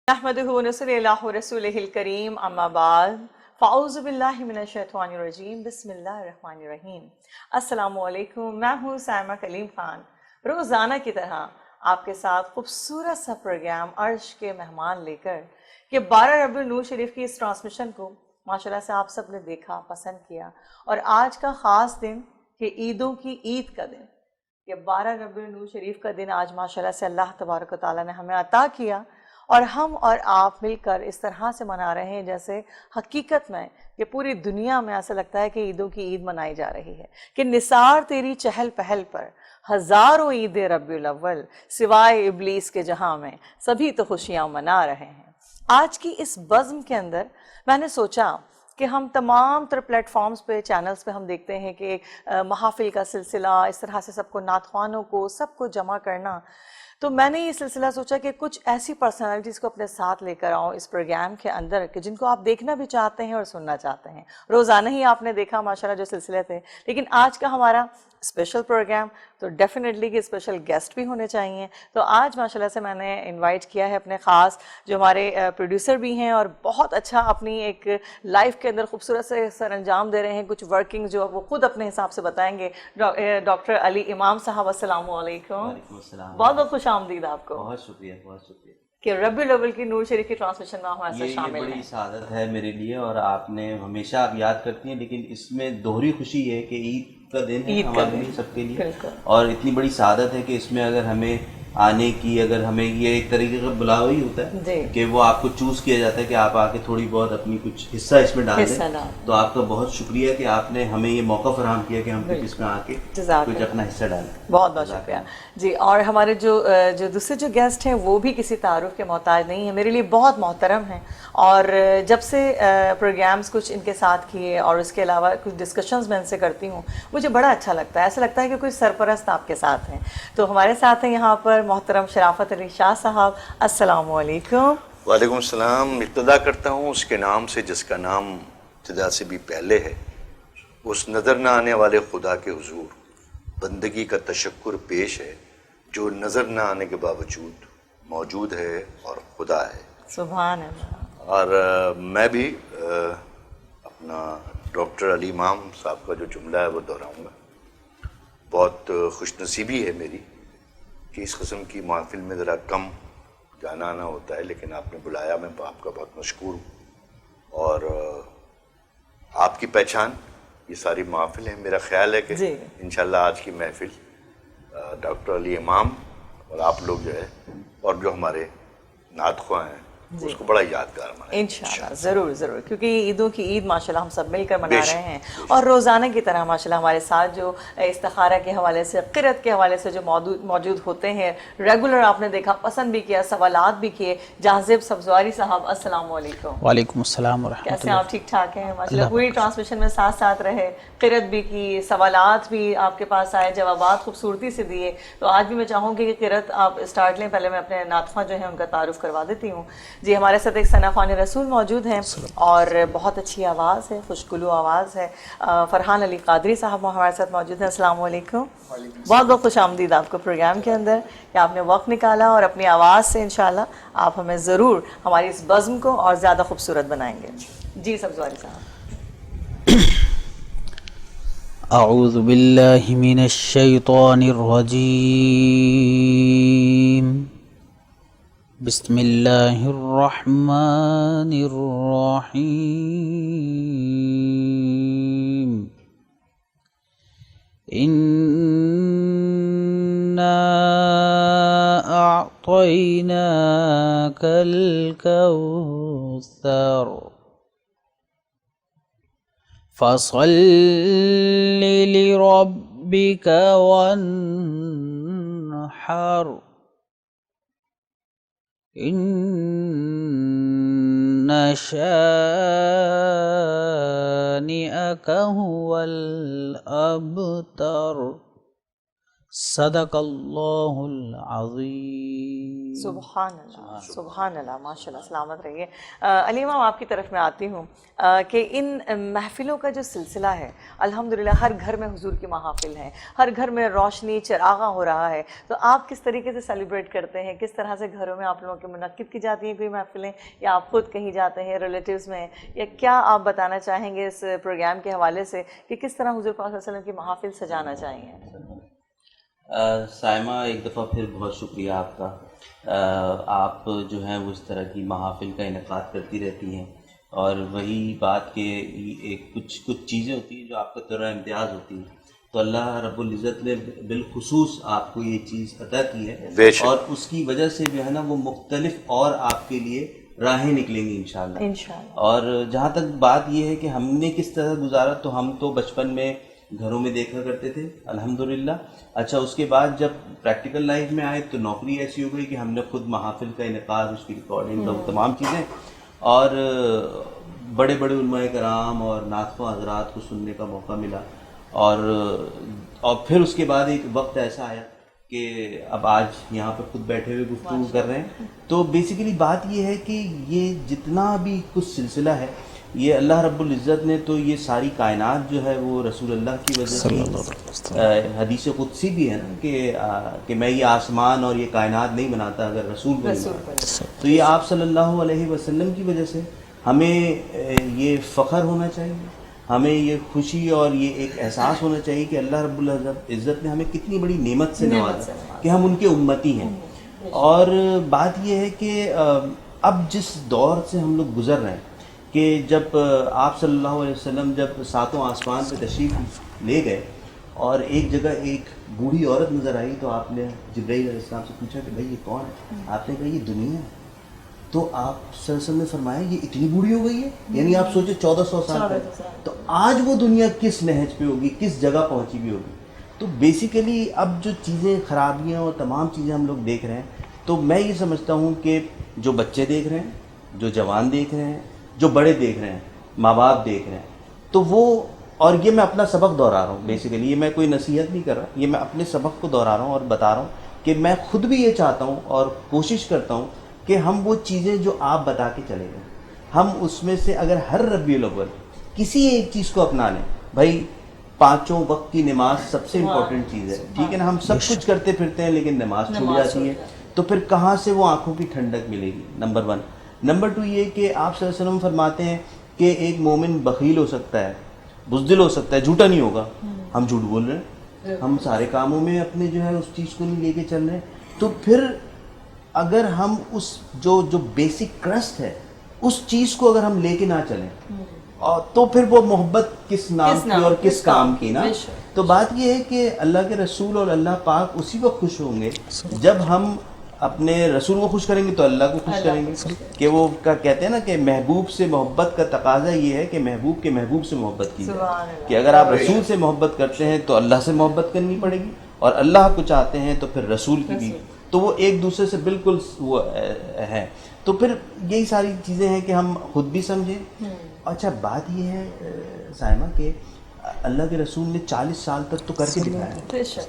نحمدہ ونصلی علی رسولہ الکریم اما بعد فاعوذ باللہ من الشیطان الرجیم بسم اللہ الرحمن الرحیم۔ السلام علیکم، میں ہوں سائمہ کلیم خان، روزانہ کی طرح آپ کے ساتھ خوبصورت سا پروگرام عرش کے مہمان لے کر کہ 12 ربیع النور شریف کی اس ٹرانسمیشن کو ماشاءاللہ سے آپ سب نے دیکھا، پسند کیا، اور آج کا خاص دن کہ عیدوں کی عید کا دن، یہ 12 ربیع النور شریف کا دن آج ماشاءاللہ سے اللہ تبارک و تعالیٰ نے ہمیں عطا کیا، اور ہم اور آپ مل کر اس طرح سے منا رہے ہیں جیسے حقیقت میں کہ پوری دنیا میں ایسا لگتا ہے کہ عیدوں کی عید منائی جا رہی ہے، کہ نثار تیری چہل پہل پر ہزاروں عید ربیع الاول سوائے ابلیس کے جہاں میں سبھی تو خوشیاں منا رہے ہیں۔ آج کی اس بزم کے اندر میں نے سوچا کہ ہم تمام تر پلیٹ فارمز پہ، چینلز پہ ہم دیکھتے ہیں کہ محافل کا سلسلہ، اس طرح سے سب کو، نعت خوانوں کو سب کو جمع کرنا، تو میں نے یہ سلسلہ سوچا کہ کچھ ایسی پرسنالٹیز کو اپنے ساتھ لے کر آؤں اس پروگرام کے اندر کہ جن کو آپ دیکھنا بھی چاہتے ہیں اور سننا چاہتے ہیں۔ روزانہ ہی آپ نے دیکھا ماشاءاللہ جو سلسلے تھے، لیکن آج کا ہمارا اسپیشل پروگرام تو ڈیفینیٹلی کہ اسپیشل گیسٹ بھی ہونے چاہیے۔ تو آج ماشاءاللہ سے میں نے انوائٹ کیا ہے اپنے خاص جو ہمارے پروڈیوسر بھی ہیں اور بہت اچھا اپنی ایک لائف کے اندر خوبصورت سے سر انجام دے رہے ہیں، کچھ ورکنگ جو وہ خود اپنے حساب سے بتائیں گے، ڈاکٹر علی امام صاحب۔ السلام علیکم۔ وعلیکم السلام۔ بہت بہت خوش آمدید آپ کو، بہت شکریہ، بہت شکریہ کہ ربیع الاول کی نور شریف کی ٹرانسمیشن میں ہمارے ساتھ شامل یہ ہیں۔ بڑی سعادت ہے میرے لیے، اور آپ نے ہمیشہ آپ یاد کرتی ہیں، لیکن اس میں دوہری خوشی ہے کہ عید کا دن ہے ہمارے لیے، سب کے لیے، اور اتنی بڑی سعادت ہے کہ اس میں اگر ہمیں آنے کی، اگر ہمیں یہ ایک طریقے کا بلاوا ہی ہوتا ہے کہ وہ آپ کو چوز کیا جاتا ہے کہ آپ آ کے تھوڑی بہت اپنی کچھ حصہ اس میں ڈال دیں، تو آپ کا بہت شکریہ کہ آپ نے ہمیں یہ موقع فراہم کیا کہ ہم کچھ اس میں آ کے کچھ اپنا حصہ ڈالیں۔ بہت بہت شکریہ جی۔ اور ہمارے جو دوسرے جو گیسٹ ہیں وہ بھی کسی تعارف کے محتاج نہیں ہیں، میرے لیے بہت محترم ہیں، اور جب سے پروگرامز کچھ ان کے ساتھ کیے اور اس کے علاوہ کچھ ڈسکشنز میں ان سے کرتی ہوں، مجھے بڑا اچھا لگتا ہے، ایسا لگتا ہے کہ کوئی سرپرست آپ کے ساتھ ہیں۔ تو ہمارے ساتھ ہیں یہاں پر محترم شرافت علی شاہ صاحب۔ السلام علیکم۔ وعلیکم السلام۔ ابتدا کرتا ہوں اس کے نام سے جس کا نام ابتدا سے بھی پہلے ہے، اس نظر نہ آنے والے خدا کے حضور بندگی کا تشکر پیش ہے، جو نظر نہ آنے کے باوجود موجود ہے اور خدا ہے۔ سبحان اللہ۔ اور میں بھی اپنا ڈاکٹر علی امام صاحب کا جو جملہ ہے وہ دہراؤں گا۔ بہت خوش نصیبی ہے میری کہ اس قسم کی محفل میں ذرا کم جانا آنا ہوتا ہے، لیکن آپ نے بلایا، میں آپ کا بہت مشکور ہوں، اور آپ کی پہچان یہ ساری محافل ہیں۔ میرا خیال ہے کہ انشاءاللہ آج کی محفل ڈاکٹر علی امام اور آپ لوگ جو ہے، اور جو ہمارے نعت خواں ہیں، اس کو بڑا یادگار منائیں۔ انشاءاللہ ضرور ضرور، کیونکہ عیدوں کی عید ماشاءاللہ ہم سب مل کر منا رہے ہیں، اور روزانہ کی طرح ماشاءاللہ ہمارے ساتھ جو استخارہ کے حوالے سے، قرأت کے حوالے سے جو موجود ہوتے ہیں ریگولر، آپ نے دیکھا، پسند بھی کیا، سوالات بھی کیے۔ جاذب سبزواری صاحب السلام علیکم۔ وعلیکم السلام ورحمۃ اللہ۔ کیسے آپ؟ ٹھیک ٹھاک ہیں ماشاءاللہ؟ پوری ٹرانسمیشن میں ساتھ رہے، قرأت بھی کی، سوالات بھی آپ کے پاس آئے، جوابات خوبصورتی سے دیے۔ تو آج بھی میں چاہوں گی کہ قرأت آپ اسٹارٹ لیں، پہلے میں اپنے نعت خواں جو ہیں ان کا تعارف کروا دیتی ہوں۔ جی، ہمارے ساتھ ایک ثنا خوان رسول موجود ہیں، اور بہت اچھی آواز ہے، خوشگلو آواز ہے۔ فرحان علی قادری صاحب ہمارے ساتھ موجود ہیں۔ السلام علیکم۔ بہت بہت خوش آمدید آپ کو پروگرام کے اندر، کہ آپ نے وقت نکالا اور اپنی آواز سے انشاءاللہ آپ ہمیں ضرور ہماری اس بزم کو اور زیادہ خوبصورت بنائیں گے۔ جی سبزواری صاحب۔ اعوذ باللہ من الشیطان الرجیم، بسم اللہ الرحمن الرحیم، انا اعطیناک الکوثر فصل لربک وانحر ان شانئک هو الابتر۔ صدق اللہ العظیم۔ سبحان اللہ سبحان اللہ، ماشاء اللہ، سلامت رہیے۔ علی امام آپ کی طرف میں آتی ہوں کہ ان محفلوں کا جو سلسلہ ہے الحمدللہ ہر گھر میں حضور کی محافل ہیں، ہر گھر میں روشنی چراغاں ہو رہا ہے، تو آپ کس طریقے سے سیلیبریٹ کرتے ہیں؟ کس طرح سے گھروں میں آپ لوگوں کے منعقد کی جاتی ہیں کوئی محفلیں، یا آپ خود کہیں جاتے ہیں ریلیٹیوز میں، یا کیا آپ بتانا چاہیں گے اس پروگرام کے حوالے سے کہ کس طرح حضور پاک صلی اللہ علیہ وسلم کی محافل سجانا چاہیے؟ سائمہ ایک دفعہ پھر بہت شکریہ آپ کا۔ آپ جو ہیں وہ اس طرح کی محافل کا انعقاد کرتی رہتی ہیں، اور وہی بات کہ ایک کچھ چیزیں ہوتی ہیں جو آپ کا طرح امتیاز ہوتی ہیں، تو اللہ رب العزت نے بالخصوص آپ کو یہ چیز عطا کی ہے، اور اس کی وجہ سے جو ہے نا وہ مختلف اور آپ کے لیے راہیں نکلیں گی انشاءاللہ۔ اور جہاں تک بات یہ ہے کہ ہم نے کس طرح گزارا، تو ہم تو بچپن میں گھروں میں دیکھا کرتے تھے الحمدللہ۔ اچھا، اس کے بعد جب پریکٹیکل لائف میں آئے تو نوکری ایسی ہو گئی کہ ہم نے خود محافل کا انعقاد، اس کی ریکارڈنگ، تمام چیزیں، اور بڑے بڑے علماء کرام اور نعت خواں حضرات کو سننے کا موقع ملا، اور پھر اس کے بعد ایک وقت ایسا آیا کہ اب آج یہاں پہ خود بیٹھے ہوئے گفتگو کر رہے ہیں۔ تو بیسیکلی بات یہ ہے کہ یہ جتنا بھی کچھ سلسلہ ہے، یہ اللہ رب العزت نے تو یہ ساری کائنات جو ہے وہ رسول اللہ کی وجہ سے، حدیث قدسی بھی ہے نا کہ میں یہ آسمان اور یہ کائنات نہیں بناتا اگر رسول کو نہیں بناتا، تو یہ آپ صلی اللہ علیہ وسلم کی وجہ سے ہمیں یہ فخر ہونا چاہیے، ہمیں یہ خوشی اور یہ ایک احساس ہونا چاہیے کہ اللہ رب العزت نے ہمیں کتنی بڑی نعمت سے نوازا کہ ہم ان کے امتی ہیں۔ اور بات یہ ہے کہ اب جس دور سے ہم لوگ گزر رہے ہیں کہ جب آپ صلی اللہ علیہ وسلم جب ساتوں آسمان پہ تشریف لے گئے اور ایک جگہ ایک بوڑھی عورت نظر آئی، تو آپ نے جبرائیل علیہ السلام سے پوچھا کہ بھائی یہ کون ہے؟ آپ نے کہا یہ دنیا ہے۔ تو آپ صلی اللہ علیہ وسلم نے فرمایا یہ اتنی بوڑھی ہو گئی ہے، یعنی آپ سوچے 1400 سال پہلے، تو آج وہ دنیا کس نہج پہ ہوگی، کس جگہ پہنچی بھی ہوگی۔ تو بیسیکلی اب جو چیزیں، خرابیاں اور تمام چیزیں ہم لوگ دیکھ رہے ہیں، تو میں یہ سمجھتا ہوں کہ جو بچے دیکھ رہے ہیں، جو جوان دیکھ رہے ہیں، جو بڑے دیکھ رہے ہیں، ماں باپ دیکھ رہے ہیں، تو وہ، اور یہ میں اپنا سبق دہرا رہا ہوں بیسیکلی، یہ میں کوئی نصیحت نہیں کر رہا، یہ میں اپنے سبق کو دہرا رہا ہوں اور بتا رہا ہوں کہ میں خود بھی یہ چاہتا ہوں اور کوشش کرتا ہوں کہ ہم وہ چیزیں جو آپ بتا کے چلے گئے، ہم اس میں سے اگر ہر ربیع الاول کسی ایک چیز کو اپنا لیں، بھائی 5 وقت کی نماز سب سے امپورٹنٹ چیز ہے، ٹھیک ہے نا، ہم سب کچھ کرتے پھرتے ہیں لیکن نماز چھوٹ جاتی ہے، تو پھر کہاں سے وہ آنکھوں کی ٹھنڈک ملے گی؟ نمبر 1۔ نمبر 2 یہ کہ آپ صلی اللہ علیہ وسلم فرماتے ہیں کہ ایک مومن بخیل ہو سکتا ہے، بزدل ہو سکتا ہے، جھوٹا نہیں ہوگا۔ ہم جھوٹ بول رہے ہیں، ہم سارے کاموں میں اپنے جو ہے اس چیز کو نہیں لے کے چل رہے ہیں، تو پھر اگر ہم اس جو بیسک ٹرسٹ ہے اس چیز کو اگر ہم لے کے نہ چلیں، تو پھر وہ محبت کس نام کی اور کس کام کی نا۔ تو بات یہ ہے کہ اللہ کے رسول اور اللہ پاک اسی وقت خوش ہوں گے جب ہم اپنے رسول کو خوش کریں گے تو اللہ کو خوش کریں گے، کہ وہ کہتے ہیں نا کہ محبوب سے محبت کا تقاضا یہ ہے کہ محبوب کے محبوب سے محبت کی جائے، کہ اگر آپ رسول سے محبت کرتے ہیں تو اللہ سے محبت کرنی پڑے گی، اور اللہ کو چاہتے ہیں تو پھر رسول کی بھی، تو وہ ایک دوسرے سے بالکل وہ ہے۔ تو پھر یہی ساری چیزیں ہیں کہ ہم خود بھی سمجھیں۔ اچھا، بات یہ ہے سائمہ کہ اللہ کے رسول نے 40 سال تک تو کر کے دکھایا،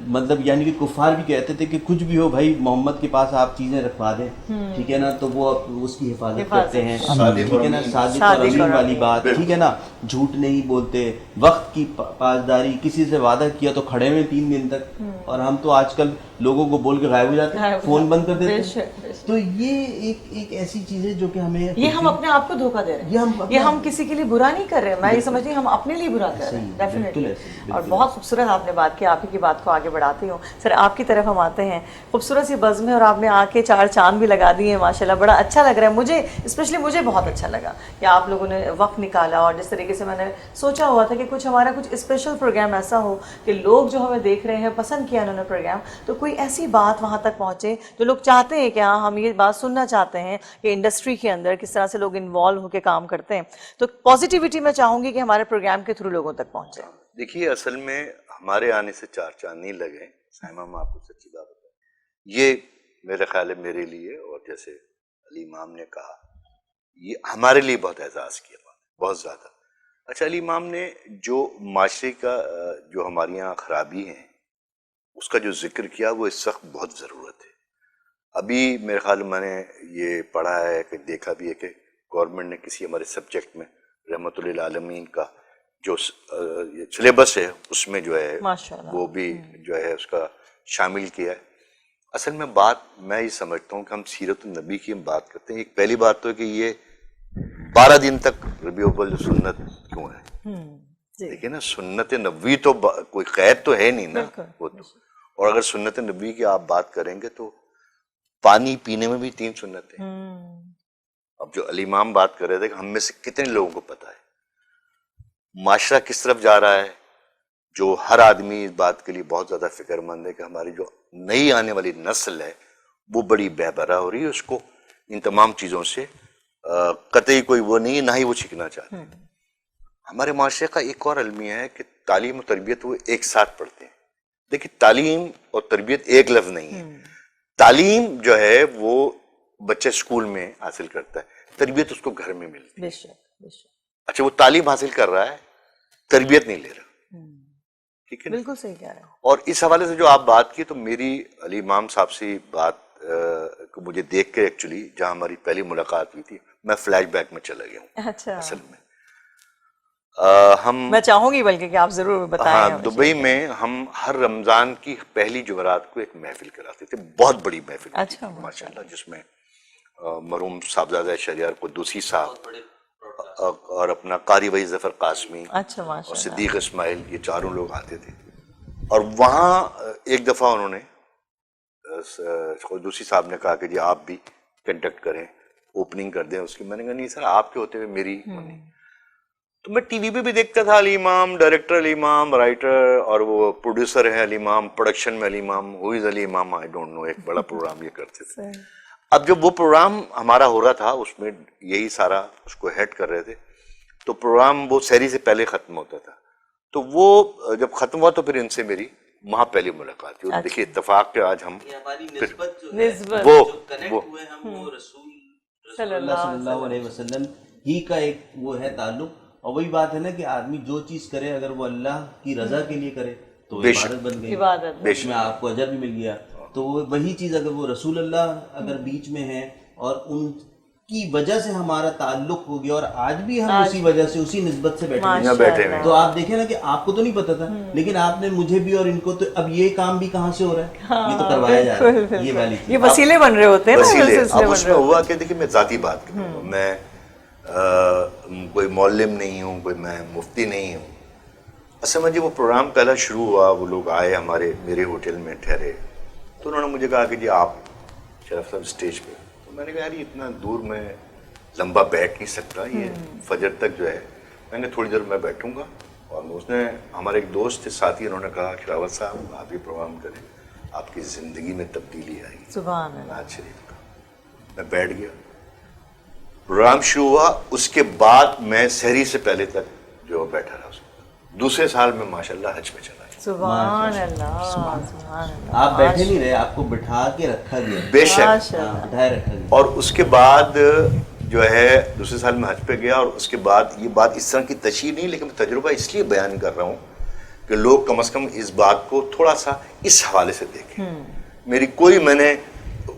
مطلب یعنی کہ کفار بھی کہتے تھے کہ کچھ بھی ہو بھائی محمد کے پاس آپ چیزیں رکھوا دیں، ٹھیک ہے نا، تو وہ اس کی حفاظت کرتے ہیں، ٹھیک ہے نا، صادق اور امین والی بات، ٹھیک ہے نا، جھوٹ نہیں بولتے، وقت کی پاسداری، کسی سے وعدہ کیا تو کھڑے ہوئے 3 دن تک، اور ہم تو آج کل لوگوں کو بول کے غائب ہو جاتے ہیں، فون بند کر دیتے ہیں۔ تو یہ ایک ایسی چیز ہے جو کہ ہمیں، یہ ہم اپنے آپ کو دھوکہ دے رہے ہیں، یہ ہم کسی کے لیے برا نہیں کر رہے ہیں، میں یہ سمجھتی ہوں ہم اپنے لیے برا کر رہے ہیں ڈیفینیٹلی۔ اور بہت خوبصورت آپ نے بات کی، آپ ہی کی بات کو آگے بڑھاتی ہوں۔ سر آپ کی طرف ہم آتے ہیں، خوبصورت سی بزم ہے اور آپ نے آ کے 4 چاند بھی لگا دیے ہیں ماشاءاللہ، بڑا اچھا لگ رہا ہے مجھے، اسپیشلی مجھے بہت اچھا لگا کہ آپ لوگوں نے وقت نکالا، اور جس طریقے سے میں نے سوچا ہوا تھا کہ کچھ ہمارا کچھ اسپیشل پروگرام ایسا ہو کہ لوگ جو ہمیں دیکھ رہے ہیں پسند کیا انہوں نے پروگرام، تو کوئی ایسی بات وہاں تک پہنچے جو لوگ چاہتے ہیں کہ ہاں ہم یہ بات سننا چاہتے ہیں کہ انڈسٹری کے اندر کس طرح سے لوگ انوالو ہو کے کام کرتے ہیں، تو پازیٹیوٹی میں چاہوں گی کہ ہمارے پروگرام کے تھرو لوگوں تک پہنچے۔ دیکھیے، اصل میں ہمارے آنے سے 4 چاند نہیں لگے سائمہ، میں آپ کو سچی بات بتاؤں، یہ میرے خیال ہے میرے لیے، اور جیسے علی امام نے کہا، یہ ہمارے لیے بہت اعزاز کی بات ہے، بہت زیادہ۔ اچھا، علی امام نے جو معاشرے کا جو ہمارے یہاں خرابی ہیں اس کا جو ذکر کیا، وہ اس وقت بہت ضرورت ہے۔ ابھی میرے خیال میں نے یہ پڑھا ہے کہ دیکھا بھی ہے کہ گورنمنٹ نے کسی ہمارے سبجیکٹ میں رحمت للعالمین کا جو سلیبس ہے اس میں جو ہے وہ بھی جو ہے اس کا شامل کیا ہے. اصل میں بات میں یہ سمجھتا ہوں کہ ہم سیرت النبی کی ہم بات کرتے ہیں. ایک پہلی بات تو ہے کہ یہ 12 دن تک ربیع الاول سنت کیوں ہے؟ دیکھیں نا, سنت نبوی تو کوئی قید تو ہے نہیں نا وہ تو. اور اگر سنت نبوی کی آپ بات کریں گے تو پانی پینے میں بھی 3 سنتیں. اب جو علی امام بات کر رہے تھے کہ ہم میں سے کتنے لوگوں کو پتا ہے معاشرہ کس طرف جا رہا ہے, جو ہر آدمی اس بات کے لیے بہت زیادہ فکر مند ہے کہ ہماری جو نئی آنے والی نسل ہے وہ بڑی بہبرا ہو رہی ہے, اس کو ان تمام چیزوں سے قطعی کوئی وہ نہیں, نہ ہی وہ سیکھنا چاہتے ہیں. ہمارے معاشرے کا ایک اور المیہ ہے کہ تعلیم و تربیت وہ ایک ساتھ پڑھتے ہیں. دیکھیں تعلیم اور تربیت ایک لفظ نہیں ہے. تعلیم جو ہے وہ بچے اسکول میں حاصل کرتا ہے, تربیت اس کو گھر میں ملتی ہے. اچھا وہ تعلیم حاصل کر رہا ہے, تربیت نہیں لے رہا. ٹھیک ہے, بالکل صحیح کہہ رہے ہیں. اور اس حوالے سے جو آپ بات کی تو میری علی امام صاحب سے بات کو مجھے دیکھ کے ایکچولی جہاں ہماری پہلی ملاقات ہوئی تھی میں فلیش بیک میں چلا گیا ہوں. اچھا, اصل میں ہم میں چاہوں گی بلکہ کہ آپ ضرور بتائیں. ہاں, دبئی میں ہم ہر رمضان کی پہلی جمعرات کو ایک محفل کراتے تھے, بہت بڑی محفل. اچھا, ماشاء اللہ, جس میں مرحوم صاحبزادہ شہریار قدوسی صاحب اور اپنا قاری وحید ظفر قاسمی اور صدیق اسماعیل, یہ چاروں لوگ آتے تھے. اور وہاں ایک دفعہ انہوں نے قدوسی صاحب نے کہا کہ جی آپ بھی کنڈکٹ کریں, اوپننگ کر دیں اس کی. میں نے کہا نہیں سر, آپ کے ہوتے ہوئے میری نہیں. تو میں ٹی وی پہ بھی دیکھتا تھا علی امام, ڈائریکٹر علی امام, رائٹر, اور وہ پروڈیوسر ہیں علی امام, پروڈکشن میں علی امام, ہو از علی امام آئی ڈونٹ نو, ایک بڑا پروگرام یہ کرتے تھے. اب جب وہ پروگرام ہمارا ہو رہا تھا اس میں یہی سارا اس کو ہیڈ کر رہے تھے, تو پروگرام وہ سحری سے پہلے ختم ہوتا تھا. تو وہ جب ختم ہوا تو پھر ان سے میری وہاں پہلی ملاقات تھی. دیکھیے اتفاق کہ آج ہم وہ رسول صلی اللہ علیہ وسلم ہی کا ایک وہ ہے تعلق. اور وہی بات ہے نا کہ آدمی جو چیز کرے اگر وہ اللہ کی رضا کے لیے کرے تو عبادت بن گئی, اس میں آپ کو اجر بھی مل گیا. تو وہی چیز اگر وہ رسول اللہ اگر بیچ میں ہے اور ان کی وجہ سے ہمارا تعلق ہو گیا, اور آج بھی ہم اسی وجہ سے اسی نسبت سے بیٹھے ہیں, تو آپ دیکھیں نا کہ آپ کو تو نہیں پتا تھا لیکن آپ نے مجھے بھی اور ان کو, تو اب یہ کام بھی کہاں سے ہو رہا ہے, یہ تو کروایا جا رہا ہے. یہ والی یہ وسیلے بن رہے ہوتے ہیں نا. اب اس میں ہوا کہ دیکھیں میں ذاتی بات کروں گا, میں کوئی معلم نہیں ہوں, کوئی میں مفتی نہیں ہوں. اصل میں جب وہ پروگرام پہلا شروع ہوا, وہ لوگ آئے میرے ہوٹل میں ٹھہرے, تو انہوں نے مجھے کہا کہ جی آپ شرف صاحب اسٹیج پہ. تو میں نے کہا یار اتنا دور میں لمبا بیٹھ نہیں سکتا, یہ فجر تک جو ہے. میں نے تھوڑی دیر میں بیٹھوں گا. اور اس نے ہمارے ایک دوست تھے ساتھی, انہوں نے کہا کہ راوت صاحب آپ یہ پروگرام کریں, آپ کی زندگی میں تبدیلی آئے گی. سبحان اللہ. نواز شریف کا. میں بیٹھ گیا, پروگرام شروع ہوا, اس کے بعد میں سحری سے پہلے تک جو بیٹھا رہا. دوسرے سال میں ماشاءاللہ حج میں چلا گیا. سبحان اللہ, سبحان اللہ. آپ بیٹھے نہیں رہے, آپ کو بٹھا کے رکھا گیا. بے شک. بٹھائے رکھا گیا. اور اس کے بعد جو ہے دوسرے سال میں حج پہ گیا, اور اس کے بعد یہ بات اس طرح کی تشریح نہیں, لیکن میں تجربہ اس لیے بیان کر رہا ہوں کہ لوگ کم از کم اس بات کو تھوڑا سا اس حوالے سے دیکھیں. میری کوئی, میں نے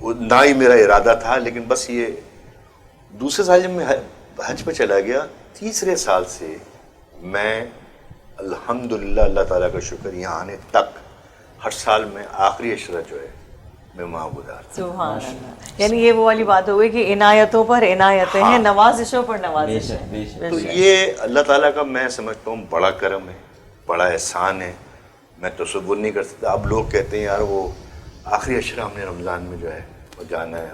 نہ ہی میرا ارادہ تھا, لیکن بس یہ دوسرے سال جب میں حج پہ چلا گیا, تیسرے سال سے میں الحمدللہ اللہ تعالیٰ کا شکر یہاں آنے تک ہر سال میں آخری عشرہ جو ہے میں وہاں گزارتا. سبحان اللہ. یعنی یہ وہ والی بات ہو گئی کہ عنایتوں پر عنایتیں ہیں, نوازشوں پر نوازشیں. تو یہ اللہ تعالیٰ کا میں سمجھتا ہوں بڑا کرم ہے, بڑا احسان ہے. میں تصور نہیں کر سکتا. اب لوگ کہتے ہیں یار وہ آخری عشرہ ہم نے رمضان میں جو ہے وہ جانا ہے,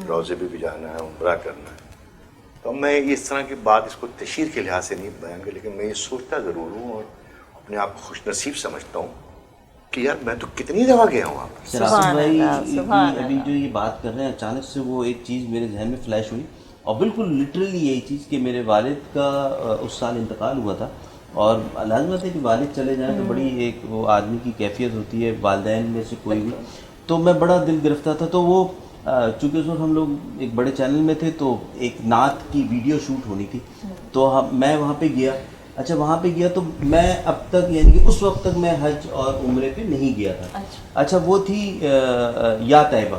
روزے بھی جانا ہے, عمرہ کرنا ہے. تو میں اس طرح کی بات اس کو تشہیر کے لحاظ سے نہیں بیان کر, لیکن میں یہ سوچتا ضرور ہوں اور اپنے آپ کو خوش نصیب سمجھتا ہوں کہ یار میں تو کتنی دفعہ گیا ہوں. آپ سبحان اللہ. ابھی جو یہ بات کر رہے ہیں اچانک سے وہ ایک چیز میرے ذہن میں فلیش ہوئی, اور بالکل لٹرلی یہی چیز کہ میرے والد کا اس سال انتقال ہوا تھا, اور لازمت ہے کہ والد چلے جائیں تو بڑی ایک وہ آدمی کی کیفیت ہوتی ہے, والدین میں سے کوئی بھی. تو میں بڑا دل گرفتہ تھا. تو وہ چونکہ اس وقت ہم لوگ ایک بڑے چینل میں تھے, تو ایک نعت کی ویڈیو شوٹ ہونی تھی, تو میں وہاں پہ گیا. اچھا وہاں پہ گیا تو میں اب تک یعنی کہ اس وقت تک میں حج اور عمرے پہ نہیں گیا تھا. اچھا وہ تھی یا طیبہ,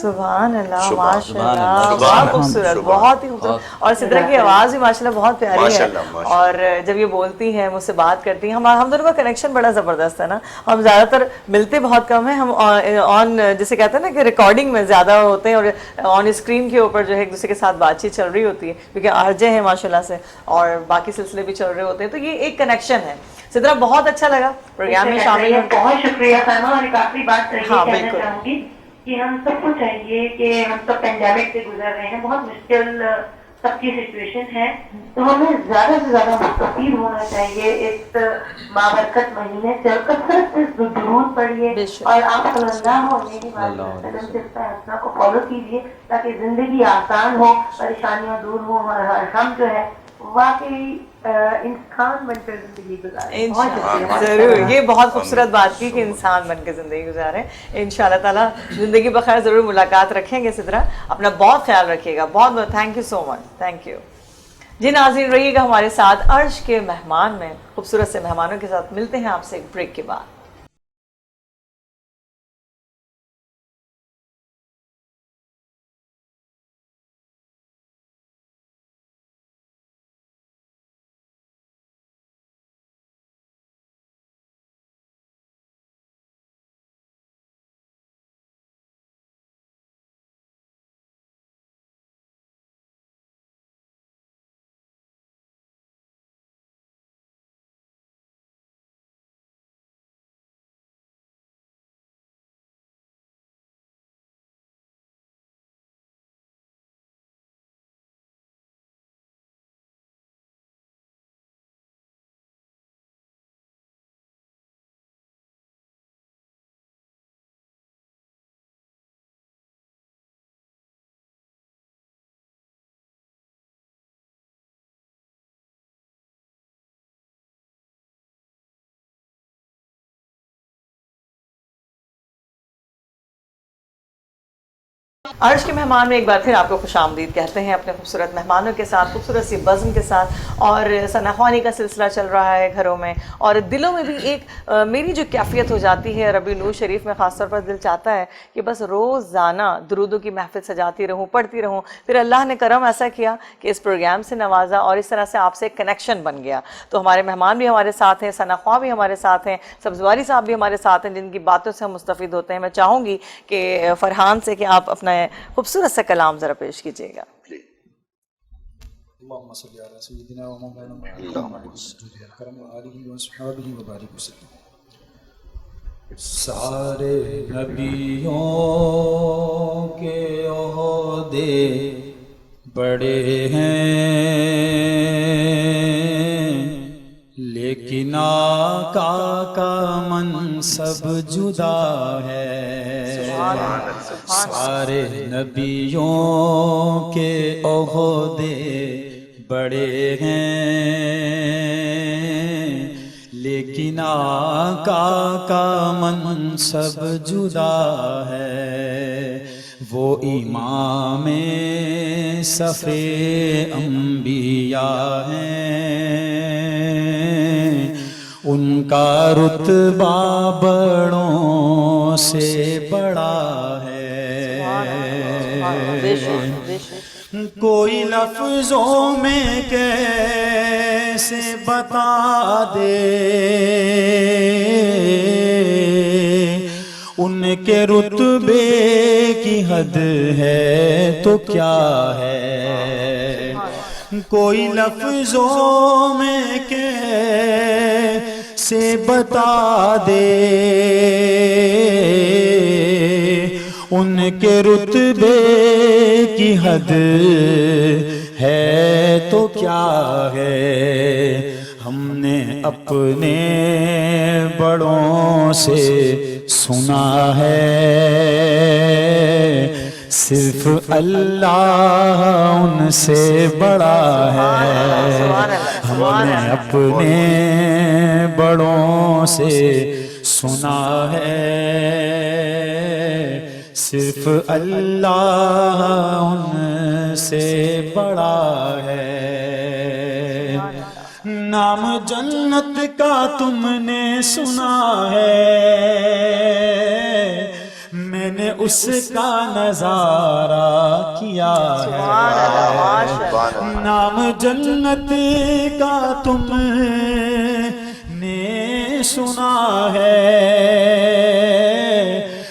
سبحان اللہ، سبحان ماشاء اللہ، سبحان بہت اللہ، خوبصورت، سبحان بہت ہی خوبصورت. اور سدرا کی آواز بھی ماشاء اللہ بہت پیاری ماشاء ہے، اللہ، ماشاء اور جب یہ بولتی ہیں، مجھ سے بات کرتی ہیں، ہم دونوں کا کنیکشن بڑا زبردست ہے نا. ہم زیادہ تر ملتے بہت کم ہیں، ہم آن جسے کہتے ہیں نا کہ ریکارڈنگ میں زیادہ ہوتے ہیں، اور آن اسکرین کے اوپر جو ہے ایک دوسرے کے ساتھ بات چیت چل رہی ہوتی ہے، کیونکہ آرجے ہیں ماشاء اللہ سے، اور باقی سلسلے بھی چل رہے ہوتے ہیں، تو یہ ایک کنیکشن ہے. سدرا بہت اچھا لگا پروگرام میں شامل ہونا. بہت شکریہ سائمہ. اور ایک آخری بات یہ ہاں، کہنا بالکل. چاہوں گی کہ ہم سب کو چاہیے کہ ہم سب پینڈیمک سے گزر رہے ہیں، بہت مشکل سب کی سچویشن ہے، تو ہمیں زیادہ سے زیادہ مستفید ہونا چاہیے اس بابرکت مہینے سے، اور کثرت سے درود پڑھیے، اور آپ صلی اللہ علیہ وسلم سے اس حسنہ کو فالو کیجیے، تاکہ زندگی آسان ہو، پریشانیاں دور ہوں، اور ہم جو ہے واقعی انسان بن کر زندگی گزاریں. بہت شکریہ. ضرور، یہ بہت خوبصورت بات کی کہ انسان بن کے زندگی گزاریں. انشاءاللہ تعالیٰ زندگی بخیر ضرور ملاقات رکھیں گے. سدرا اپنا بہت خیال رکھیے گا. بہت بہت thank you so much. Thank you. جی ناظرین، رہیے گا ہمارے ساتھ عرش کے مہمان میں. خوبصورت سے مہمانوں کے ساتھ ملتے ہیں آپ سے ایک بریک کے بعد. عرش کے مہمان میں ایک بار پھر آپ کو خوش آمدید کہتے ہیں اپنے خوبصورت مہمانوں کے ساتھ، خوبصورت سی بزم کے ساتھ. اور ثنا خوانی کا سلسلہ چل رہا ہے گھروں میں، اور دلوں میں بھی ایک میری جو کیفیت ہو جاتی ہے ربیع نور شریف میں خاص طور پر دل چاہتا ہے کہ بس روزانہ درودوں کی محفل سجاتی رہوں، پڑھتی رہوں. پھر اللہ نے کرم ایسا کیا کہ اس پروگرام سے نوازا، اور اس طرح سے آپ سے ایک کنیکشن بن گیا. تو ہمارے مہمان بھی ہمارے ساتھ ہیں، ثنا خواں بھی ہمارے ساتھ ہیں، سبزواری صاحب بھی ہمارے ساتھ ہیں، جن کی باتوں سے ہم مستفید ہوتے ہیں. میں چاہوں گی کہ فرحان سے کہ آپ اپنا خوبصورت سا کلام ذرا پیش کیجیے گا. اللهم صل على سيدنا ومولانا محمد الكرم وآله وصحبه وبارك وسلم. سارے نبیوں کے عہدے بڑے ہیں، لیکن آقا کا منصب جدا ہے. سارے نبیوں کے عہدے بڑے ہیں، لیکن آقا کا منصب جدا ہے. وہ امام صف انبیاء ہیں، ان کا رتبہ بڑوں سے بڑا ہے. کوئی لفظوں میں کیسے بتا دے ان کے رتبے کی حد ہے تو کیا ہے. کوئی لفظوں میں کیسے بتا دے ان کے رتبے کی حد ہے تو کیا ہے. ہم نے اپنے بڑوں سے سنا ہے، صرف اللہ ان سے بڑا ہے. ہم نے اپنے بڑوں سے سنا ہے، صرف اللہ ان سے بڑا ہے. نام جنت کا تم نے سنا ہے، میں نے اس کا نظارہ کیا ہے، نام جنت کا تم نے سنا ہے،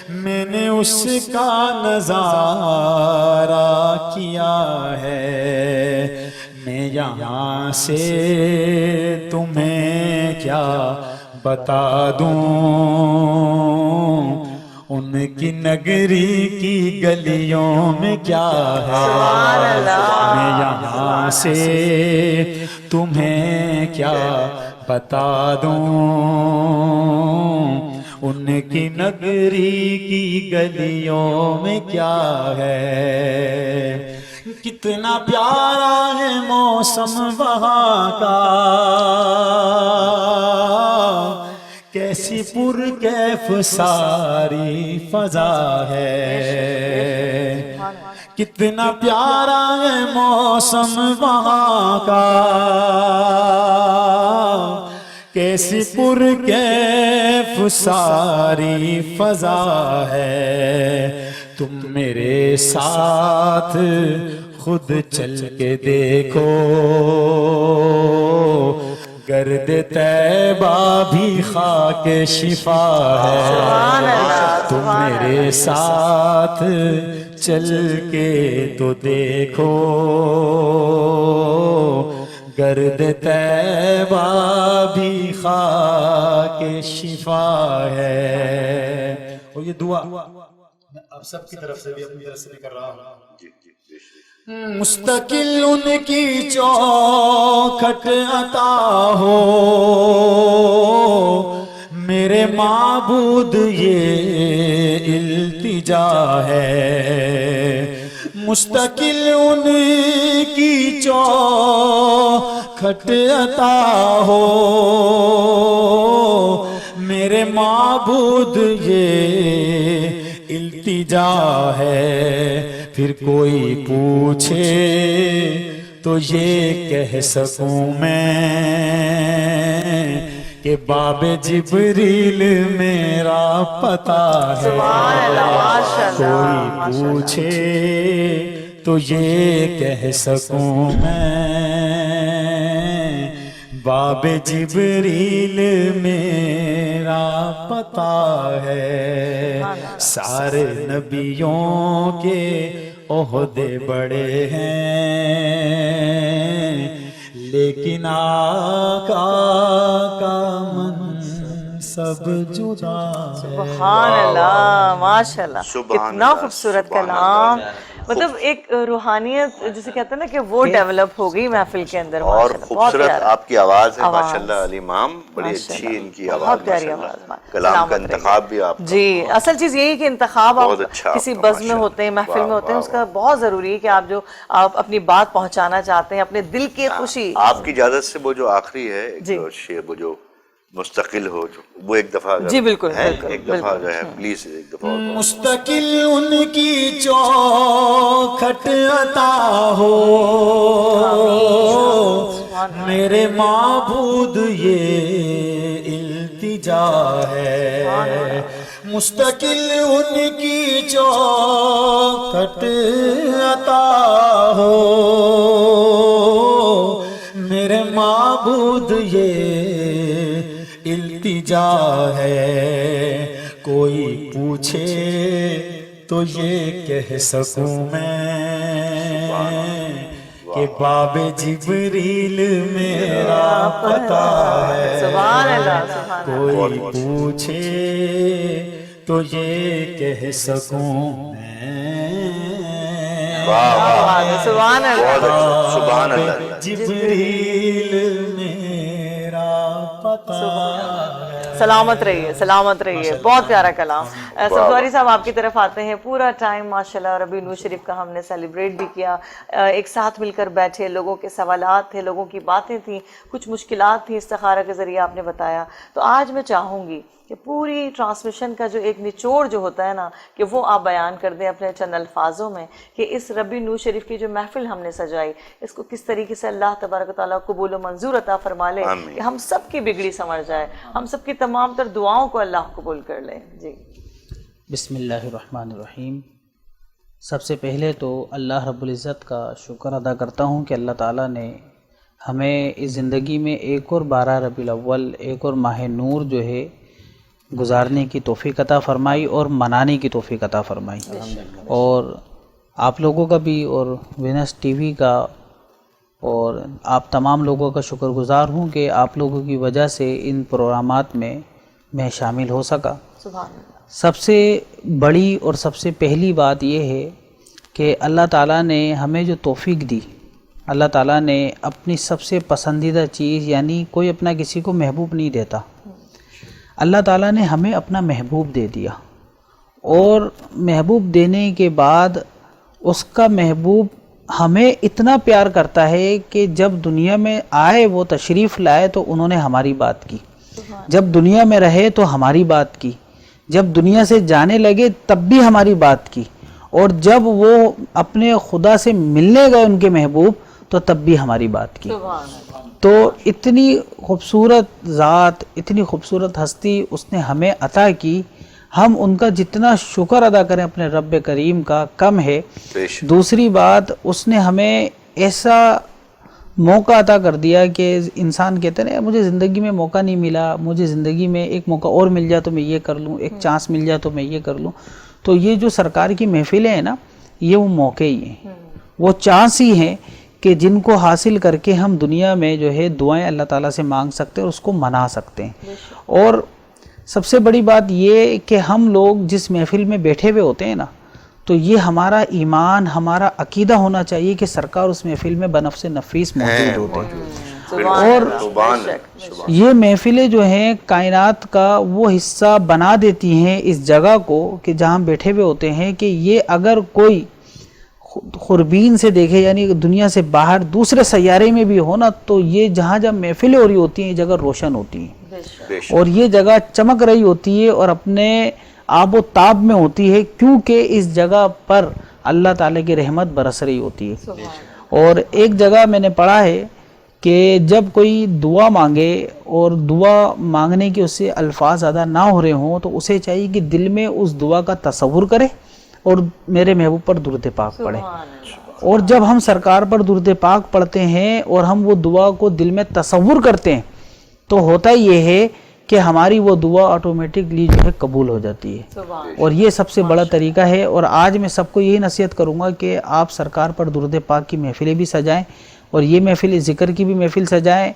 میں نے اس کا نظارہ کیا ہے، میں یہاں سے تمہیں کیا بتا دوں، ان کی نگری کی گلیوں میں کیا ہے، میں یہاں سے تمہیں کیا بتا دوں، ان کی نگری کی گلیوں میں کیا ہے، کتنا پیارا ہے موسم وہاں کا، کیسی پرکیف ساری فضا ہے، کتنا پیارا ہے موسم وہاں کا، کیسی پرکیف ساری فضا ہے، تم میرے ساتھ خود چل کے دیکھو، گرد طیبہ بھی خاک شفا ہے، تم میرے ساتھ چل کے تو دیکھو، گرد طیبہ بھی خاک شفا ہے۔ اور یہ دعا میں آپ سب کی طرف سے بھی اپنی طرف سے بھی کر رہا ہوں، مستقل ان کی چوکھٹ عطا ہو، میرے معبود یہ التجا ہے، مستقل ان کی چوکھٹ عطا ہو، میرے معبود یہ التجا ہے، پھر کوئی پوچھے تو یہ کہہ سکوں میں کہ باب جبریل میرا پتہ ہے، کوئی پوچھے تو یہ کہہ سکوں میں باب جبریل میرا پتہ ہے، سارے نبیوں کے عہدے بڑے ہیں، لیکن آقا کا منصب جدا ہے۔ سبحان اللہ، ماشاء اللہ، کتنا خوبصورت کلام، مطلب ایک روحانیت جسے کہتے ہیں نا کہ وہ ڈیولپ ہو گئی محفل کے اندر، اور خوبصورت آپ کی آواز ہے ماشاءاللہ علی امام، بڑی اچھی ان کی آواز، بہت پیاری آواز، کلام کا انتخاب بھی آپ جی، اصل چیز یہی کہ انتخاب آپ کسی بزم میں ہوتے ہیں، محفل میں ہوتے ہیں، اس کا بہت ضروری ہے کہ آپ جو آپ اپنی بات پہنچانا چاہتے ہیں، اپنے دل کی خوشی۔ آپ کی اجازت سے وہ جو آخری ہے جو شعر، وہ جو مستقل ہو، وہ ایک دفعہ جی بالکل ایک دفعہ جو ہے پلیز ایک دفعہ مستقل ان کی چوکھٹ عطا ہو، میرے معبود یہ التجا ہے، مستقل ان کی چوکھٹ عطا ہو، میرے معبود یہ التجا ہے، کوئی پوچھے تو یہ کہہ سکوں میں کہ باب جبریل میرا پتہ ہے، کوئی پوچھے تو یہ کہہ سکوں میں سبحان اللہ، جبریل میرا پتہ۔ سلامت رہیے، سلامت رہیے، بہت پیارا کلام۔ سبزواری صاحب آپ کی طرف آتے ہیں، پورا ٹائم ماشاءاللہ ربیع نور شریف کا ہم نے سیلیبریٹ بھی کیا، ایک ساتھ مل کر بیٹھے، لوگوں کے سوالات تھے، لوگوں کی باتیں تھیں، کچھ مشکلات تھیں، استخارہ کے ذریعے آپ نے بتایا۔ تو آج میں چاہوں گی کہ پوری ٹرانسمیشن کا جو ایک نچوڑ جو ہوتا ہے نا، کہ وہ آپ بیان کر دیں اپنے چند الفاظوں میں، کہ اس ربیع نور شریف کی جو محفل ہم نے سجائی، اس کو کس طریقے سے اللہ تبارک و تعالیٰ قبول و منظور عطا فرما لے، کہ ہم سب کی بگڑی سمجھ جائے، ہم سب کی تمام تر دعاؤں کو اللہ قبول کر لے۔ جی بسم اللہ الرحمن الرحیم. سب سے پہلے تو اللہ رب العزت کا شکر ادا کرتا ہوں کہ اللہ تعالیٰ نے ہمیں اس زندگی میں ایک اور 12 ربیع الاول، ایک اور ماہ نور جو ہے گزارنے کی توفیق عطا فرمائی اور منانے کی توفیق عطا فرمائی. اور آپ لوگوں کا بھی اور وینس ٹی وی کا اور آپ تمام لوگوں کا شکر گزار ہوں کہ آپ لوگوں کی وجہ سے ان پروگرامات میں شامل ہو سکا. سبحان اللہ. سب سے بڑی اور سب سے پہلی بات یہ ہے کہ اللہ تعالیٰ نے ہمیں جو توفیق دی، اللہ تعالیٰ نے اپنی سب سے پسندیدہ چیز، یعنی کوئی اپنا کسی کو محبوب نہیں دیتا، اللہ تعالیٰ نے ہمیں اپنا محبوب دے دیا. اور محبوب دینے کے بعد اس کا محبوب ہمیں اتنا پیار کرتا ہے کہ جب دنیا میں آئے، وہ تشریف لائے تو انہوں نے ہماری بات کی، جب دنیا میں رہے تو ہماری بات کی، جب دنیا سے جانے لگے تب بھی ہماری بات کی، اور جب وہ اپنے خدا سے ملنے گئے ان کے محبوب تو تب بھی ہماری بات کی. سبحان اللہ. تو اتنی خوبصورت ذات، اتنی خوبصورت ہستی اس نے ہمیں عطا کی، ہم ان کا جتنا شکر ادا کریں اپنے رب کریم کا کم ہے. دوسری بات، اس نے ہمیں ایسا موقع عطا کر دیا کہ انسان کہتے ہیں مجھے زندگی میں موقع نہیں ملا، مجھے زندگی میں ایک موقع اور مل جائے تو میں یہ کر لوں، ایک چانس مل جائے تو میں یہ کر لوں. تو یہ جو سرکار کی محفلیں ہیں نا، یہ وہ موقع ہی ہیں، وہ چانس ہی ہیں کہ جن کو حاصل کر کے ہم دنیا میں جو ہے دعائیں اللہ تعالیٰ سے مانگ سکتے ہیں اور اس کو منا سکتے ہیں. اور سب سے بڑی بات یہ کہ ہم لوگ جس محفل میں بیٹھے ہوئے ہوتے ہیں نا، تو یہ ہمارا ایمان، ہمارا عقیدہ ہونا چاہیے کہ سرکار اس محفل میں بنفس نفیس موجود ہوتے ہیں. اور یہ محفلیں جو ہیں کائنات کا وہ حصہ بنا دیتی ہیں اس جگہ کو کہ جہاں بیٹھے ہوئے ہوتے ہیں، کہ یہ اگر کوئی خوربین سے دیکھے، یعنی دنیا سے باہر دوسرے سیارے میں بھی ہو نا، تو یہ جہاں جہاں محفلیں ہو رہی ہوتی ہیں یہ جگہ روشن ہوتی ہیں اور یہ جگہ چمک رہی ہوتی ہے اور اپنے آب و تاب میں ہوتی ہے، کیونکہ اس جگہ پر اللہ تعالیٰ کی رحمت برس رہی ہوتی ہے. اور ایک جگہ میں نے پڑھا ہے کہ جب کوئی دعا مانگے اور دعا مانگنے کے اس سے الفاظ ادا نہ ہو رہے ہوں تو اسے چاہیے کہ دل میں اس دعا کا تصور کرے اور میرے محبوب پر درود پاک پڑھے. اور جب ہم سرکار پر درود پاک پڑھتے ہیں اور ہم وہ دعا کو دل میں تصور کرتے ہیں تو ہوتا یہ ہے کہ ہماری وہ دعا آٹومیٹکلی جو ہے قبول ہو جاتی ہے. اور یہ سب سے بڑا طریقہ ہے. اور آج میں سب کو یہی نصیحت کروں گا کہ آپ سرکار پر درود پاک کی محفلیں بھی سجائیں اور یہ محفل ذکر کی بھی محفل سجائیں.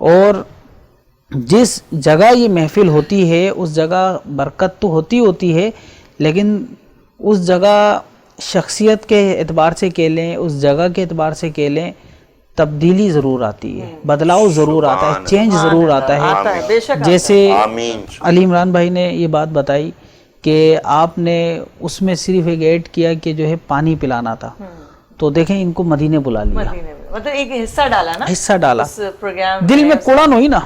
اور جس جگہ یہ محفل ہوتی ہے اس جگہ برکت تو ہوتی ہے، لیکن اس جگہ شخصیت کے اعتبار سے کہہ لیں، اس جگہ کے اعتبار سے کہہ لیں، تبدیلی ضرور آتی ہے، بدلاؤ ضرور آتا ہے، چینج ضرور آتا ہے. جیسے علی عمران بھائی نے یہ بات بتائی کہ آپ نے اس میں صرف ایک ایڈ کیا کہ جو ہے پانی پلانا تھا، تو دیکھیں ان کو مدینے بلا لیا، مطلب ایک حصہ ڈالا نا، حصہ ڈالا، اس پروگرام دل میں کڑن ہوئی نا،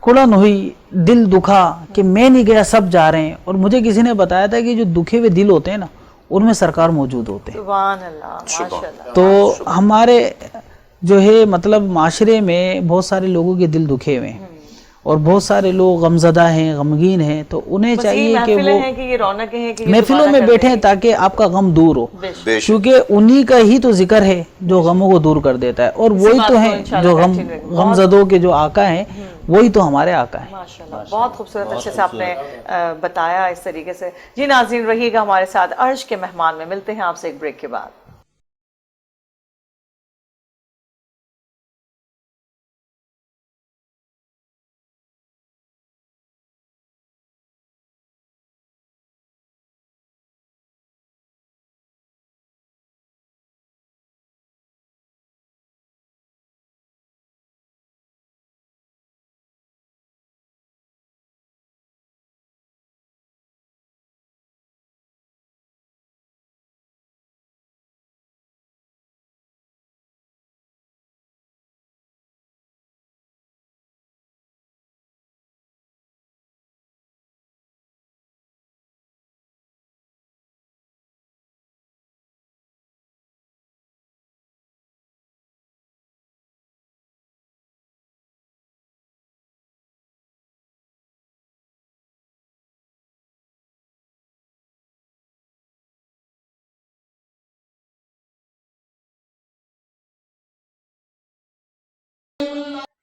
کڑن ہوئی، دل دکھا کہ میں نہیں گیا سب جا رہے ہیں. اور مجھے کسی نے بتایا تھا کہ جو دکھے ہوئے دل ہوتے ہیں نا ان میں سرکار موجود ہوتے ہیں. سبحان اللہ، ماشاءاللہ. تو ہمارے جو ہے مطلب معاشرے میں بہت سارے لوگوں کے دل دکھے ہوئے ہیں اور بہت سارے لوگ غمزدہ ہیں، غمگین ہیں، تو انہیں چاہیے کہ وہ محفلوں میں بیٹھیں تاکہ آپ کا غم دور ہو، کیونکہ انہی کا ہی تو ذکر ہے جو غموں کو دور کر دیتا ہے. اور وہی تو ہیں جو غمزدوں کے جو آقا ہیں، وہی تو ہمارے آقا ہیں. ماشاءاللہ، بہت خوبصورت اچھے سے آپ نے بتایا اس طریقے سے. جی ناظرین، رہیے گا ہمارے ساتھ عرش کے مہمان میں. ملتے ہیں آپ سے ایک بریک کے بعد.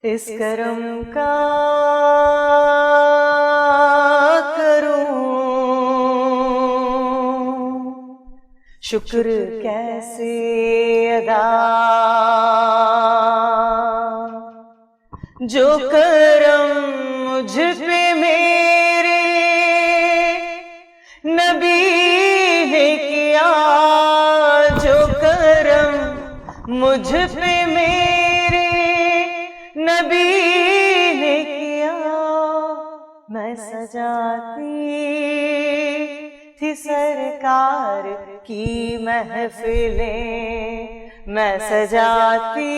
اس کرم کا کروں شکر کیسے ادا، جو کرم مجھ پہ میرے نبی نے کیا، جو کرم مجھ پہ میرے نبی نے کیا، میں سجاتی تھی سرکار کی محفلیں، میں سجاتی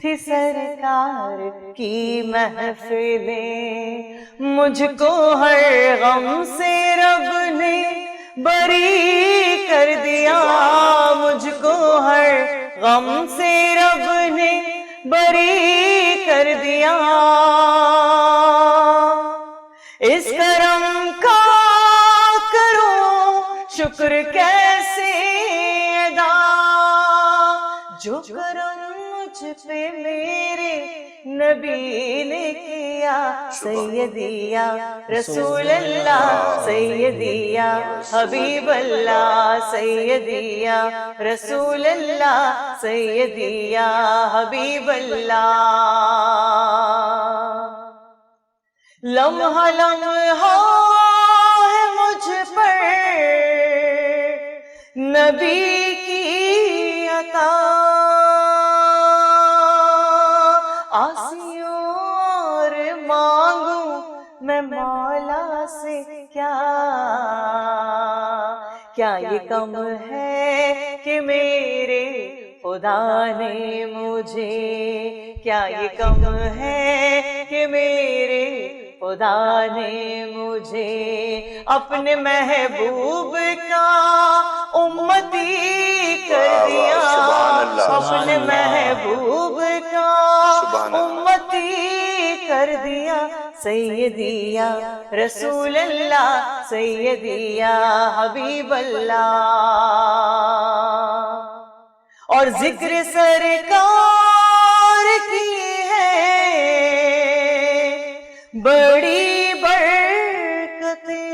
تھی سرکار کی محفلیں، مجھ کو ہر غم سے رب نے بری کر دیا، مجھ کو ہر غم سے رب نے بری کر دیا، اس کرم کا کروں شکر کیسے ادا، جو کرم مجھ پہ میرے نبی نے کیا، سیدیا رسول اللہ، سیدیا حبیب اللہ، سیدیا رسول اللہ، سیدیا حبیب اللہ، لمحہ لمحہ ہے مجھ پر نبی کی عطا، آسیوں اور مانگوں میں مولا سے کیا، کیا یہ کم ہے کہ میرے خدا نے مجھے، کیا یہ کم ہے کہ میرے خدا نے مجھے اپنے محبوب کا امتی کر دیا، اپنے محبوب کا امتی کر دیا، سیدیا رسول اللہ، سیدیا حبیب اللہ، اور ذکر سرکار کی ہے بڑی برکتیں،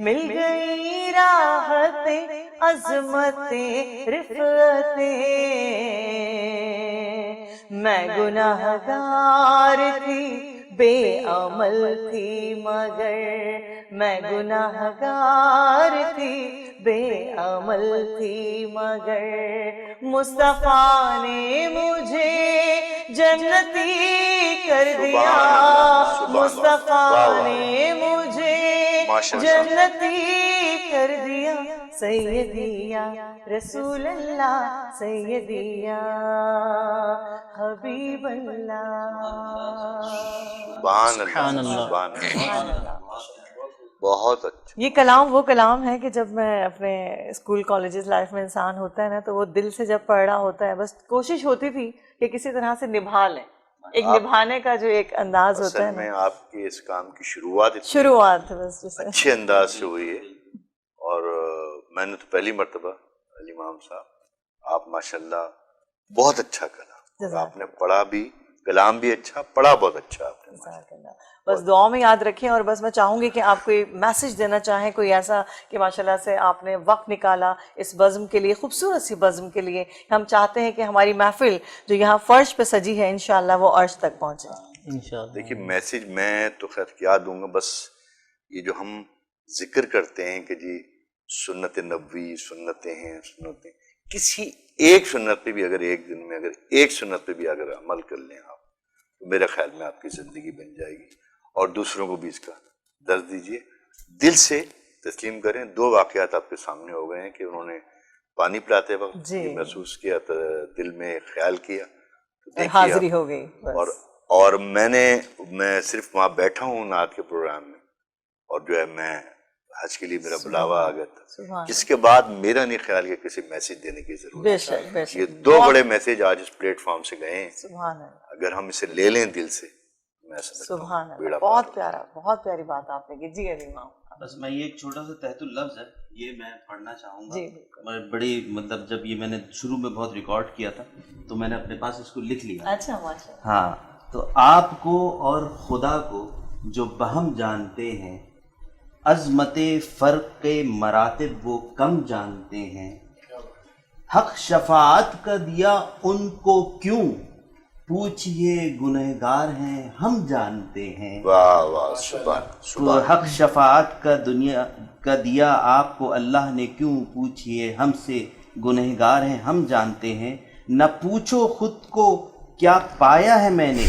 مل گئی راحتیں عظمتیں رفعتیں، میں گناہگار تھی بے عمل تھی مگر، میں گناہگار تھی بے عمل تھی مگر، مصطفیٰ نے مجھے جنتی کر دیا، مصطفیٰ نے مجھے جنتی کر دیا، سیدیا رسول اللہ، سیدیا حبیب اللہ، سبحان اللہ، بہت اچھا۔ یہ کلام وہ کلام ہے کہ جب میں اپنے اسکول کالجز لائف میں انسان ہوتا ہے نا تو وہ دل سے جب پڑھ رہا ہوتا ہے، بس کوشش ہوتی تھی کہ کسی طرح سے نبھا لیں، ایک نبھانے کا جو ایک انداز ہوتا ہے میں آپ کے اس کام کی شروعات بس جیسے اچھے انداز سے ہوئی ہے، اور میں نے تو پہلی مرتبہ علی امام صاحب، آپ ماشاءاللہ بہت اچھا کلام، آپ نے پڑھا بھی، کلام بھی اچھا پڑھا، بہت اچھا آپ نے، بس دعا میں یاد رکھیں، اور بس میں چاہوں گی کہ آپ کوئی میسج دینا چاہیں، کوئی ایسا کہ ماشاءاللہ سے آپ نے وقت نکالا اس بزم کے لیے، خوبصورت سی بزم کے لیے، ہم چاہتے ہیں کہ ہماری محفل جو یہاں فرش پہ سجی ہے انشاءاللہ وہ عرش تک پہنچے انشاءاللہ۔ دیکھیے میسج میں تو خیر کیا دوں گا، بس یہ جو ہم ذکر کرتے ہیں کہ جی سنت نبوی، سنتیں ہیں، سنتیں، کسی ایک سنت پہ بھی اگر ایک دن میں اگر ایک سنت پہ بھی اگر عمل کر لیں آپ، تو میرے خیال میں آپ کی زندگی بن جائے گی، اور دوسروں کو بھی اس کا درس دیجیے، دل سے تسلیم کریں۔ دو واقعات آپ کے سامنے ہو گئے ہیں کہ انہوں نے پانی پلاتے وقت یہ محسوس کیا، دل میں خیال کیا، حاضری ہو گئی، اور میں صرف وہاں بیٹھا ہوں نعت کے پروگرام میں، اور جو ہے میں حج کے لیے میرا بلاوا آ گیا تھا، جس کے بعد میرا نہیں خیال کہ کسی میسج دینے کی ضرورت ہے۔ یہ دو بڑے میسج آج اس پلیٹ فارم سے گئے ہیں، اگر ہم اسے لے لیں دل سے، میں سبحان اللہ، بہت پیارا، بہت پیاری بات آپ نے کی۔ جی علی امام، بس میں یہ ایک چھوٹا سا تحت اللفظ ہے، یہ میں پڑھنا چاہوں گا. جی میں بڑی مطلب جب یہ میں نے شروع میں بہت ریکارڈ کیا تھا تو میں نے اپنے پاس اس کو لکھ لیا. اچھا ماشاء اللہ. ہاں تو آپ کو اور خدا کو جو بہم جانتے ہیں، عظمت فرق مراتب وہ کم جانتے ہیں، حق شفاعت کا دیا ان کو کیوں، پوچھئے گنہگار ہیں ہم جانتے ہیں. واہ واہ، سبحان تو سبحان. حق شفاعت کا دیا آپ کو اللہ نے کیوں، پوچھئے ہم سے گنہگار ہیں ہم جانتے ہیں. نہ پوچھو خود کو کیا پایا ہے میں نے،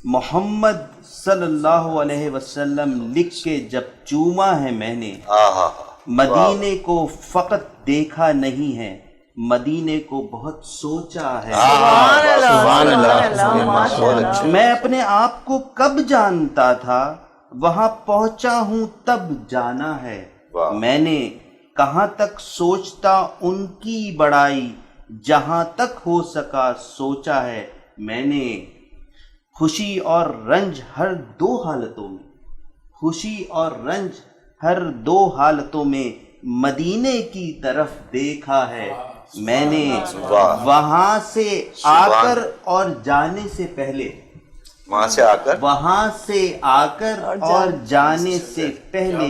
محمد صلی اللہ علیہ وسلم لکھ کے جب چوما ہے میں نے. مدینے کو فقط دیکھا نہیں ہے، مدینے کو بہت سوچا ہے. سبحان اللہ ماشاء اللہ. میں اپنے آپ کو کب جانتا تھا، وہاں پہنچا ہوں تب جانا ہے. میں نے کہاں تک سوچتا ان کی بڑائی، جہاں تک ہو سکا سوچا ہے میں نے. خوشی اور رنج ہر دو حالتوں میں، خوشی اور رنج ہر دو حالتوں میں مدینے کی طرف دیکھا ہے میں نے. وہاں سے آ کر اور جانے سے پہلے، وہاں سے آ کر، وہاں سے آ کر اور جانے سے پہلے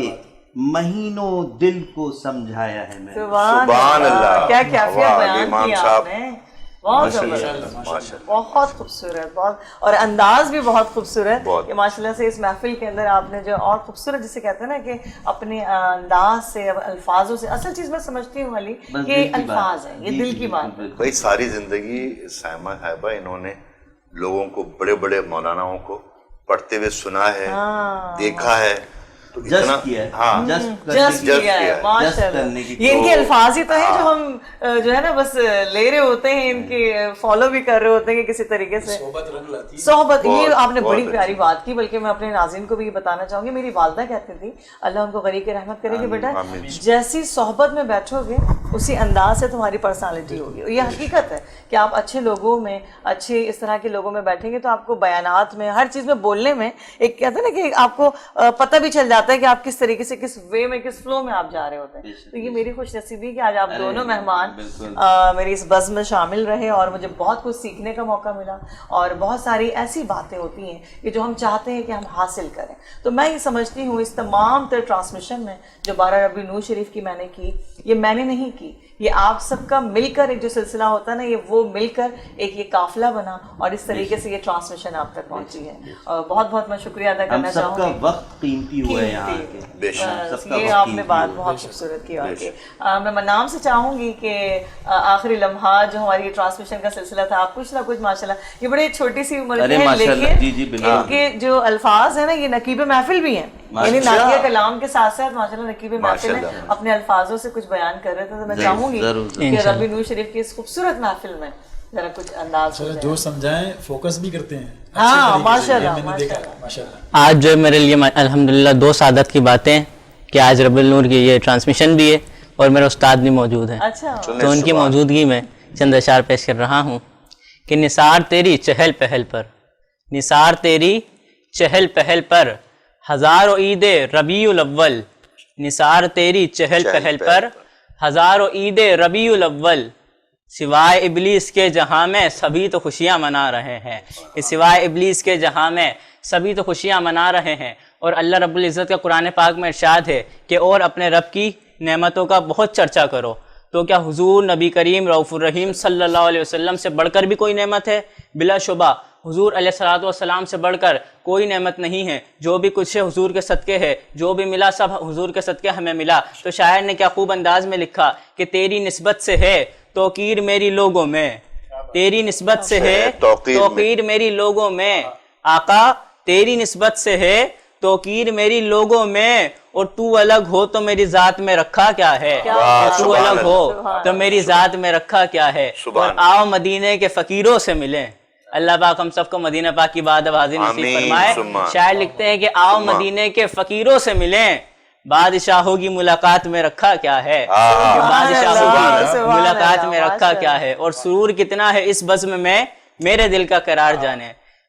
مہینوں دل کو سمجھایا ہے میں نے. سبحان اللہ. کیا کیفیت بیان امام کی صاحب. آپ نے، بہت زبردست، بہت خوبصورت، بہت، اور انداز بھی بہت خوبصورت کہ ماشاءاللہ سے اس محفل کے اندر آپ نے جو اور خوبصورت جسے کہتے ہیں نا کہ اپنے انداز سے، الفاظوں سے، اصل چیز میں سمجھتی ہوں علی کہ الفاظ ہیں، یہ دل کی بات ہے. بھائی ساری زندگی سائمہ صاحبہ انہوں نے لوگوں کو، بڑے بڑے مولاناؤں کو پڑھتے ہوئے سنا ہے، دیکھا ہے، تو جسٹ کیا ہے. ہاں جسٹ کیا ہے ماشاءاللہ. یہ ان کے الفاظ ہی تو ہیں جو ہم جو ہے نا بس لے رہے ہوتے ہیں، ان کے فالو بھی کر رہے ہوتے ہیں کہ کسی طریقے سے صحبت. یہ آپ نے بڑی پیاری بات کی، بلکہ میں اپنے ناظرین کو بھی یہ بتانا چاہوں گی، میری والدہ کہتی تھی، اللہ ان کو غریق رحمت کرے، کہ بیٹا جیسی صحبت میں بیٹھو گے اسی انداز سے تمہاری پرسنالٹی ہوگی. یہ حقیقت ہے کہ آپ اچھے لوگوں میں، اچھے اس طرح کے لوگوں میں بیٹھیں گے تو آپ کو بیانات میں، ہر چیز میں بولنے میں ایک کہتے ہیں نا کہ آپ کو پتہ بھی چل جاتا ہے کہ آپ کس طریقے سے، کس وے میں، کس فلو میں آپ جا رہے ہوتے ہیں. تو یہ میری خوش نصیبی کہ آج آپ دونوں مہمان میری اس بزم میں شامل رہے اور مجھے بہت کچھ سیکھنے کا موقع ملا، اور بہت ساری ایسی باتیں ہوتی ہیں کہ جو ہم چاہتے ہیں کہ ہم حاصل کریں. تو میں یہ سمجھتی ہوں اس تمام تر ٹرانسمیشن میں جو 12 ربیع نور شریف کی میں نے کی، یہ میں نے نہیں کی، یہ آپ سب کا مل کر ایک جو سلسلہ ہوتا ہے نا، یہ وہ مل کر ایک یہ قافلہ بنا اور اس طریقے سے یہ ٹرانسمیشن آپ تک پہنچی ہے. اور بہت بہت میں شکریہ ادا کرنا چاہوں گی. سب کا وقت قیمتی ہوا ہے یہاں کے، یہ آپ نے بات بہت خوبصورت کی. اور میں نام سے چاہوں گی کہ آخری لمحات جو ہماری ٹرانسمیشن کا سلسلہ تھا، آپ کچھ نہ کچھ ماشاءاللہ یہ بڑی چھوٹی سی عمر کے ہیں، لیکن ان کے جو الفاظ ہیں نا یہ نقیب محفل بھی ہیں، یعنی ناقیہ کلام کے ساتھ ساتھ ماشاءاللہ نقیب محفل ہیں، اپنے الفاظوں سے کچھ بیان کر رہے تھے. تو میں چاہوں گی کہ ربیع نور شریف کی اس خوبصورت محفل میں ذرا کچھ انداز جو سمجھائیں فوکس بھی کرتے ہیں. ہاں ماشاءاللہ. آج جو میرے لیے الحمدللہ دو سعادت کی باتیں کہ آج ربیع النور کی یہ ٹرانسمیشن بھی ہے اور میرے استاد بھی موجود ہیں. تو ان کی موجودگی میں چند اشعار پیش کر رہا ہوں کہ نثار تیری چہل پہل پر، نثار تیری چہل پہل پر ہزاروں عید ربیع الاول، نثار تیری چہل پہل پر ہزاروں عید ربیع الاول، سوائے ابلیس کے جہاں میں سبھی تو خوشیاں منا رہے ہیں، سوائے ابلیس کے جہاں میں سبھی تو خوشیاں منا رہے ہیں. اور اللہ رب العزت کا قرآن پاک میں ارشاد ہے کہ اور اپنے رب کی نعمتوں کا بہت چرچا کرو. تو کیا حضور نبی کریم رؤوف الرحیم صلی اللہ علیہ وسلم سے بڑھ کر بھی کوئی نعمت ہے؟ بلا شبہ حضور علیہ الصلوۃ والسلام سے بڑھ کر کوئی نعمت نہیں ہے. جو بھی کچھ ہے حضور کے صدقے ہے، جو بھی ملا سب حضور کے صدقے ہمیں ملا. تو شاعر نے کیا خوب انداز میں لکھا کہ تیری نسبت سے ہے توقیر میری لوگوں میں، تیری نسبت سے ہے توقیر میری لوگوں میں، آقا تیری نسبت سے ہے توقیر میری لوگوں میں، اور تو الگ ہو تو میری ذات میں رکھا کیا ہے، تو الگ ہو تو میری ذات میں رکھا کیا ہے. اور آؤ مدینے کے فقیروں سے ملیں. اللہ پاک ہم سب کو مدینہ پاک کی بات حاضر نصیب فرمائے. شاعر لکھتے ہیں کہ آؤ مدینے کے فقیروں سے ملیں، بادشاہوں کی ملاقات میں رکھا کیا ہے، بادشاہوں کی ملاقات میں رکھا کیا ہے. اور سرور کتنا ہے اس بزم میں میرے دل کا قرار جانے.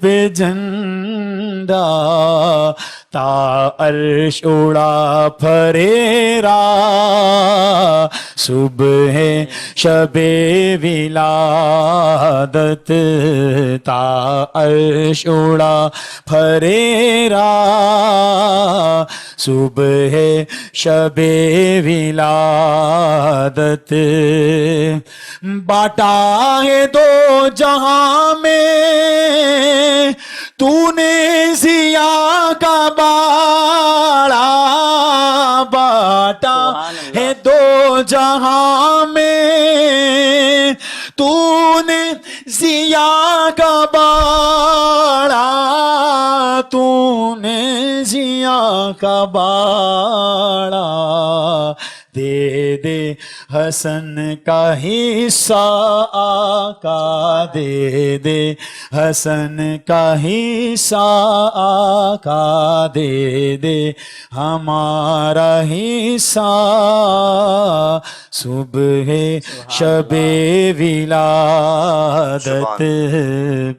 پہ جھنڈا تا عرش اڑا پھریرا صبح شب ولادت تا عرش اڑا پھریرا صبح شب ولادت باٹا ہے دو جہاں میں تو نے ضیاء کا باڑا باٹا ہے دو جہاں میں تو نے ضیاء کا باڑا تو نے ضیاء کا باڑا دے دے حسن کا حصہ آقا دے دے حسن کا حصہ آقا دے دے ہمارا حصہ صبح شب ولادت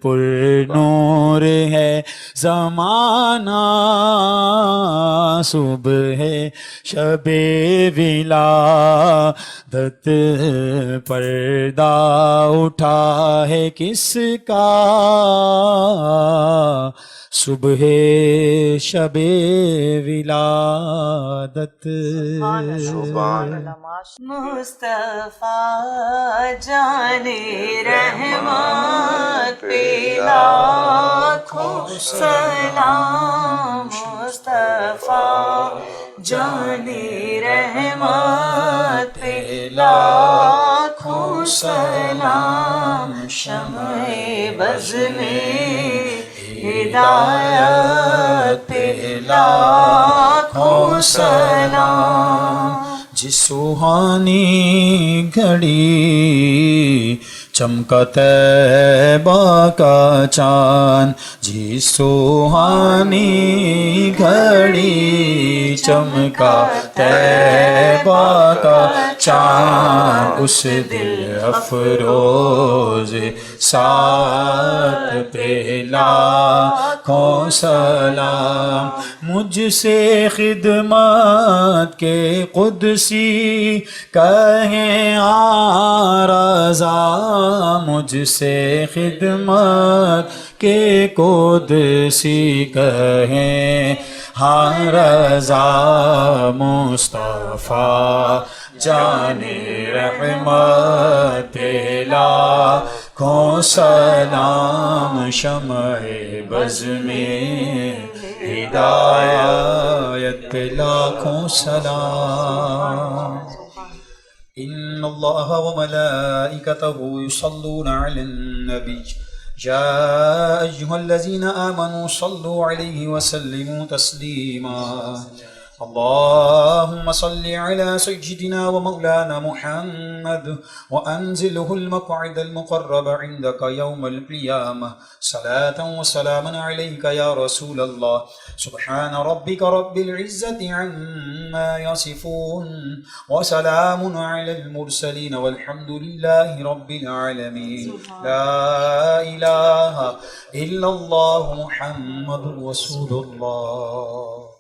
پر نور ہے زمانہ صبح شب ولادت پردہ اٹھا ہے کس کا صبح شب ولادت مصطفیٰ جان رحمت پہ لاکھوں سلام مصطفیٰ جان رحمت پہ لاکھوں سلام شمع بز میں ہدایت پہ لاکھوں سلام جس سوہانی گھڑی چمکا طیبہ کا چاند جس سوہانی گھڑی چمکا طیبہ کا چاند اس دل افروز ساتھ پہ لاکھوں سلام مجھ سے خدمت کے قدسی کہیں رضا مجھ سے خدمت کے قدسی کہیں رضا مصطفیٰ جان رحمت لاکھوں سلام شمع بز میں ہدایت لاکھوں سلام ان اللہ وملائکتہ یصلون علی النبی یا ایہا الذین آمنوا صلوا علیہ وسلموا تسلیما اللهم صل على سيدنا ومولانا محمد وأنزله المقعد المقرب عندك يوم القيامة صلاة وسلاما عليك يا رسول الله سبحان ربك رب العزة عما يصفون وسلام على المرسلين والحمد لله رب العالمين لا إله إلا الله محمد رسول الله